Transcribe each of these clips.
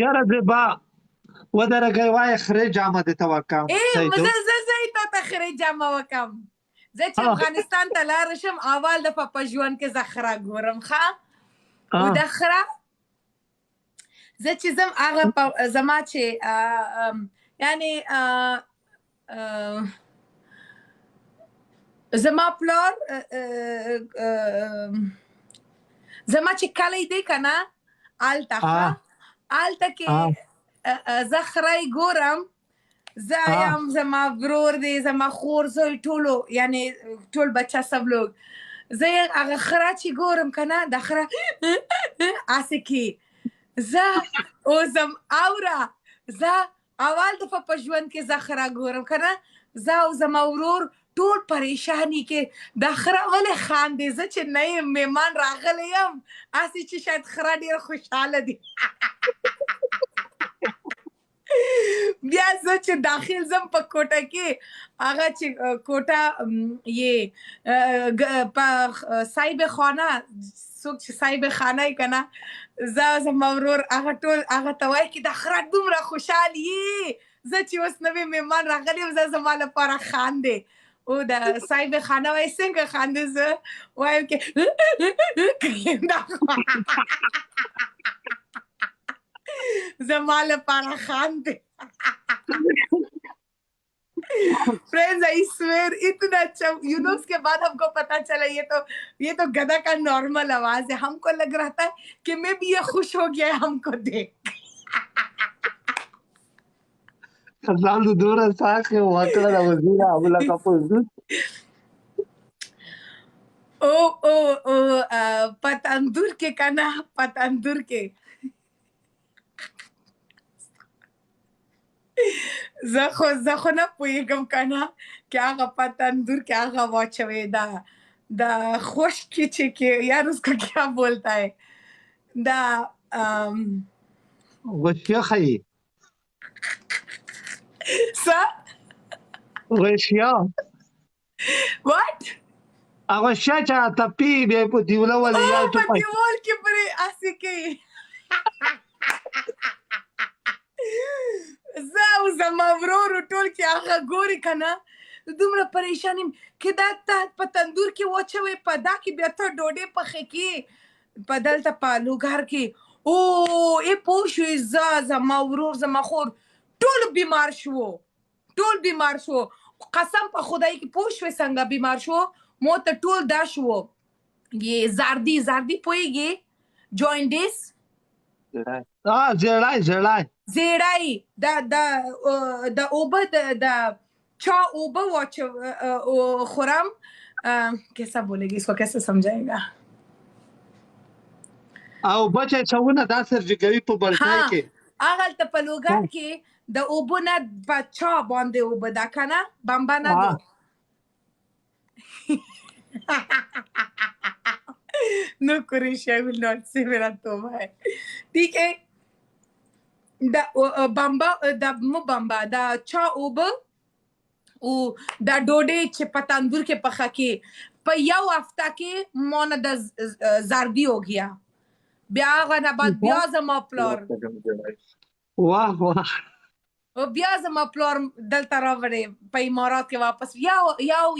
یاره زه با ودرګئ وایه خرې جامه دې ته وکړم سیدو زه تا ته خرې جامه وکم. زه چې افغانستان ته لاړ شم اول دفعه په ژوند کې زه خره ګورم ښه او د خره زه چې ځم هغه زما چې یعنې زما پلار زما چې کلی دی که نه هلته ښه هلته کې زه خره ګورم زه یم زما ورور دی زما خور زوی ټولو یعنې ټول بچه سب لوگ زه هغه خره چې ګورم که نه د خره هسې کې زه اوسم اوره زه اول دفعه په ژوند کې زه خره ګورم که نه زه او زما ورور ټول پریشانی کې دا خره ولې خاندې زه چې نه یم مهمان راغلی یم هسې چې شاید خره ډېر خوشحاله دي بیا زه چې داخل زم په کوټه کې هغه چې کوټه یې په صاحب خانه څوک چې صاحب خانه یې که نه زه زما ورور هغه ټول هغه ته وایي چې دا خره دومره خوشحال یې زه چې اوس نوی مهمان راغلی یم زه زما لپاره خاندې او د صاحب خانه وایي څنګه خاندې زه وایم کې زما لپاره خاندې friends I swear इतना अच्छा नो उसके बाद हमको पता चला ये तो गधा का नॉर्मल आवाज है हमको लग रहा था कि मैं भी ये खुश हो गया है हमको देख Fernando Dura saque o aquela da vazia habla capozu पतंदूर के कना पतंदूर के زه خو نه پوهېږم که نه که هغه پتندور که هغه واچوې دا خشک چې یار उसको क्या बोलता है دا غوښیا ښایي څه غوښیا what غوښیا چې تپي بیا په دیوله ولې یا په دیوال کې پرې هسې کوي زه او زما ورور ټول کې هغه ګوري که نه دومره پریشان یم که دا ته په تندور کې واچوې په دا کې بیا ته ډوډۍ پخې کړې په دلته په لوګر کې ای پوه شوې زه زما ورور زما خور ټول بیمار شو قسم په خدای کې پوه شوې څنګه بیمار شو مو ته ټول دا شو یې زردي پوهېږې جوینډیس زیړی د اوبه د چا اوبه خورم کیسا بولے گی اس کو کیسے سمجھائے گا او بچه چاونه دا سرجګوي په بلکای کې هغلته په لوګر کې د اوبه نه په چا باندې اوبه ده که نه بمبه نه ده No, Kurish, I will not say मेरा तोबा है ठीक है دا بمبا دا چا اوبه او دا ډوډۍ چې په تندور کې پخه کې په یو هفته کې مونه د زردی हो गया بیا هغه نه بعد بیا زما پلار بیا زما پلار دلته راوړی په امارات کې واپس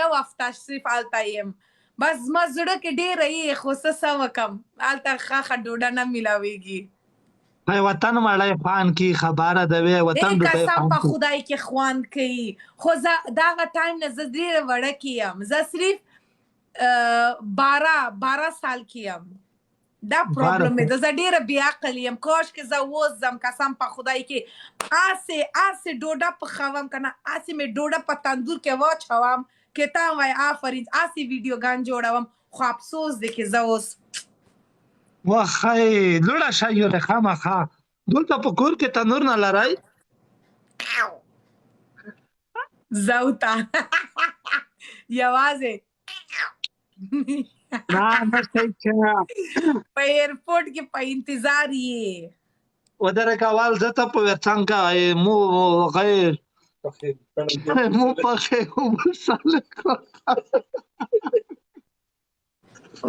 یو هفته صرف هلته یم بس زما زړه کې ډېره یې خو څه وکړم هلته ښه ډوډۍ نه میلاویږي وطن مړی خوان کی خبره ده وی وطن ډوډۍ قسم په خدای کې خوان کوي خو زه د هغه ټایم نه زه ډېره وړکې یم زه صرف 12 سال کې یم دا پرابلم دی زه ډېره بې عقل یم کاشکې زه اوس ځم قسم په خدای کې هسې ډوډۍ پخوم که نه هسې مې ډوډۍ په تندور کې واچوم که تا وایي آفرین هسې ویډیوګان جوړوم خو افسوس دی که زه اوس وخی لوړه شه یوله خامخا دلته په کور کې تنور نه لرئ زوته یوازې په ایرپورټ کې په انتظار یې ودرک اول زه ته په څنګه مو غیر مو پخې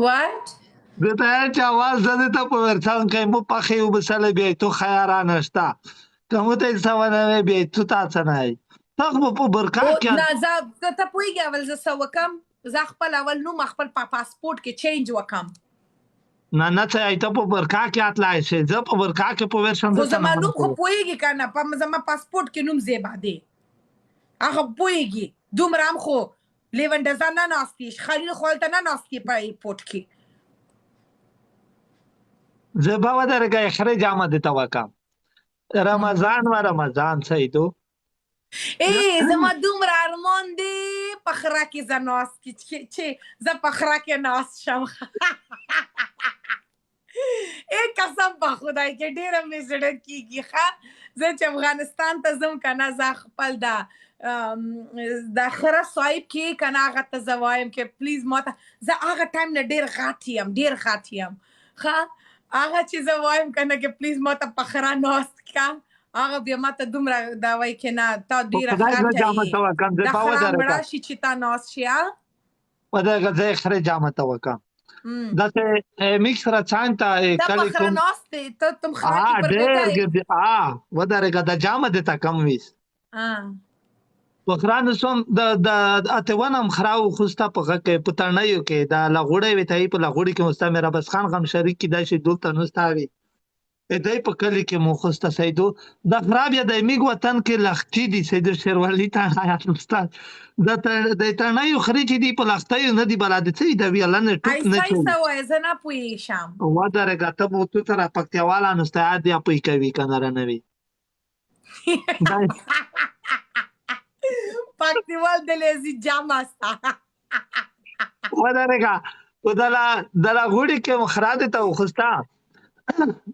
what د ته आवाज زده ته په ورڅان کې مو پخې وبسله بیا تو خیارا نشتا کوم ته سوانه بیا تو تاسو نه تاسو په برکا او کې نه زه ته پوهېږې اول زه څه وکم زه خپل اول نوم خپل پاسپورټ کې چینج وکم نه ته ایته په برکا کې اتلای شي زه په برکا کې په ورشم خو د زما نوم خو پوهېږي که نه په زما پاسپورټ کې نوم زیبا دی هغه پوهېږي دومره هم خو لیونډزه نه ناستې خلیل خو هلته نه ناستې په ایرپورټ کې زبا ودرګه خره جامه د توکم رمضان و رمضان سیدو ای زما دومره ارمان دی په خره کې زه ناست چې زه په خره کې ناست شم ای قسم په خدای کې ډېره مې زړه کېږي ښه زه چې افغانستان ته ځم که نه زه خپل د خره صاحب کې که نه هغه ته زه وایم چې پلیز ما ته زه هغه ټایم نه ډېر غټ یم ډېر غټ یم ښه هغه چې زه وایم که نه چې پلیز ما ته په خره ناست که هغه بیا ما ته دومره دا وایي چې نه تا ډېره غټه یې د خره مړه شي چې تا ناست شي ودرګه زه خره جامه توکم داسې میکس را چانتا دا په خره ناست دی ته تم خره کې پر ګټه ودرګه د جامه د تکم ویس وخران سوم د اتوانم خراو خوستا په کې پټړنیو کې دا لغوړې وي ته په لغوړې کې مستا میرا بس خان غم شریک کې دا شي دلته نوستاوي دای په کلی کې مو خوستا سیدو د خراب یا د میګ وطن کې لختي دي سید شیروالي ته حیات استاد د تړنیو خري چې دی په لختي نه دی بلاد څه دی ویل نه ټوک نه ایسا وای زه نه پوهېږم ودرګه ته مو تو تر پکتیواله نوستاد دی په کوي کنه رنوي پکتیوال د لیزي جام استا ودرګه په دلا غوړي کې مخراده ته خوستا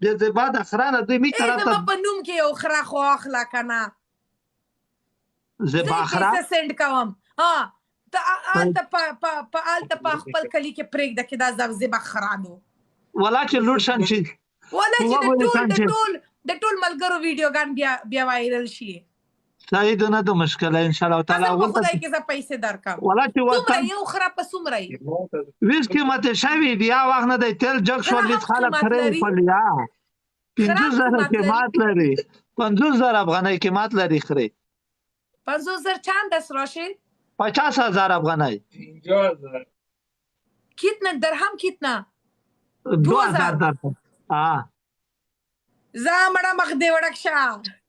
د بعد اخرانه دوی می طرف ته په نوم کې یو خره خو اخلا کنه زه باخرا سند کوم ته انت په خپل کلی کې پرېږده کې دا زبا خرادو ولا چې لوټ شان شي ولا چې د ټول ملګرو ویډیوګان بیا وایرل شي صحیح نه د مشکله ان شاء الله تعالی په خدای کې زه پیسې درکم ولا چې وطن یو خره په څومره یې ویس کې ماته شوی بیا وخت نه دی تل جګ شو لیس خلک خره پلیا 50000 قیمت لري 50000 افغانۍ قیمت لري خره 50000 چند است راشد 50000 افغانۍ 50000 कितना درهم कितना 2000 درهم زه مړه مخ دې وړک شه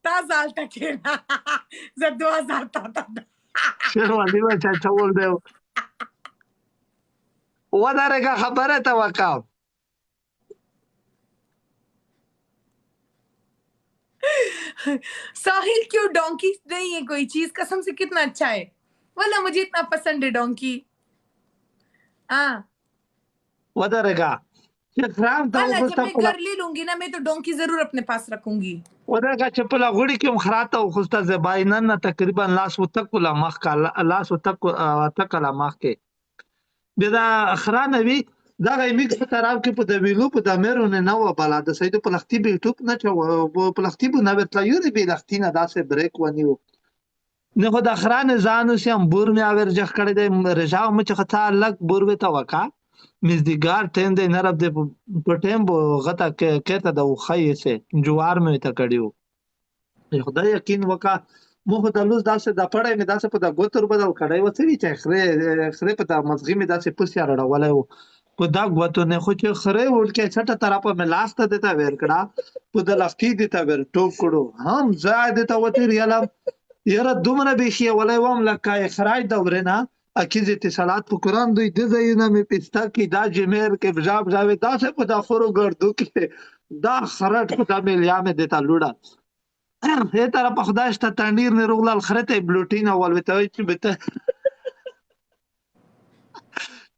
تا زالته کېنه زه 2000 تا شیروالي بچا چول دی ودرګه خبره ته وکاو साहिल क्यों डोंकी नहीं है कोई चीज कसम से कितना अच्छा है वाला मुझे इतना पसंद है डोंकी ودرګه شکرام ته जब मैं घर ले लूंगी ना मैं तो डोंकी जरूर अपने पास रखूंगी ودرګه چې په لغړی کې مخراته او خوسته زباینن نه تقریبا لاس وتکولا مخ کا لاس وتکلا مخ کې بیا اخرانه وی دا میکس په طرف کې په د ویلو په د میرونه نو بلا د سید په لختي به ټوپ نه چو په لختي به نو تل یوري به لختي نه داسې بریک ونیو نه خو د اخرانه ځانو سم بور می اور ځخ کړی د رجاو مچ خطا لک بور به توکا مزدګار ټیم د نرب د په ټیم بو غتا کې ته د خې سه جوار مې ته کړیو خدای یقین وکا مو خو د لوز داسې د پړې مې داسې په د ګوتر بدل کړی وڅوي چې خره په د مزغې مې داسې پوسیا راړولای په دا غوتو نه خو چې خره ورکه چټه طرفه مې لاسته دیتا ور کړه په د لختي دیتا ور ټوپ کړو هم زاد ته وتی ریالم یره دومره به شي ولای وم لکه خراج دورنه اکیز اتصالات په قران دوی د زینه مې پستا کې دا جمیر کې بجاب جاوي داسې په د خورو ګردو کې دا خرټ په د ملیا مې دیتا لوړه هه طرف په خدای شته تنیر نه رغلل خرته بلوټین اول وته چې بته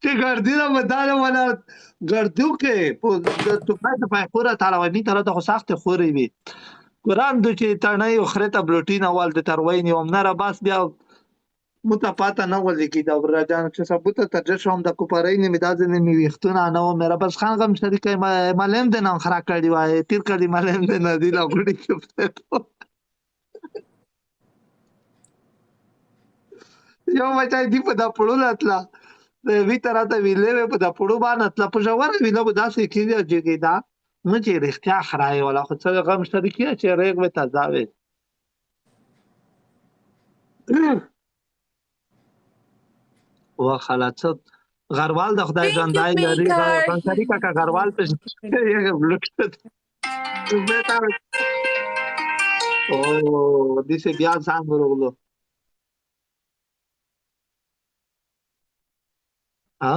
چې ګردینه مداله ولا ګردو کې په د په پورا تعالی تر ته سخت خوري وي قران د چې تنه خرته بلوټین اول د تروین یوم نه را باس بیا متپاته نه ولې کی دا ورجان چې ثبوت ترجه شوم د کوپرین مداز نه می وختونه نه مې بس خان غم شریکه مالم د نن خرا کړی وای تیر کړی مالم د نه دی لا غړي کې یو مچای دی په دا پړول اتلا وی ته راته ویلې وې په د پړو باندې تله په ژوره ویله به داسې کېږي جګېدا نه چې رښتیا خرای ولا خو څه غم شته دي چې ریغ به تازه وي وخلا څه غروال د خدای Thank you, ژوندای لري Maker. بنسري کاکا غروال په یې بلوکټ او dice بیا ځان ورغلو ها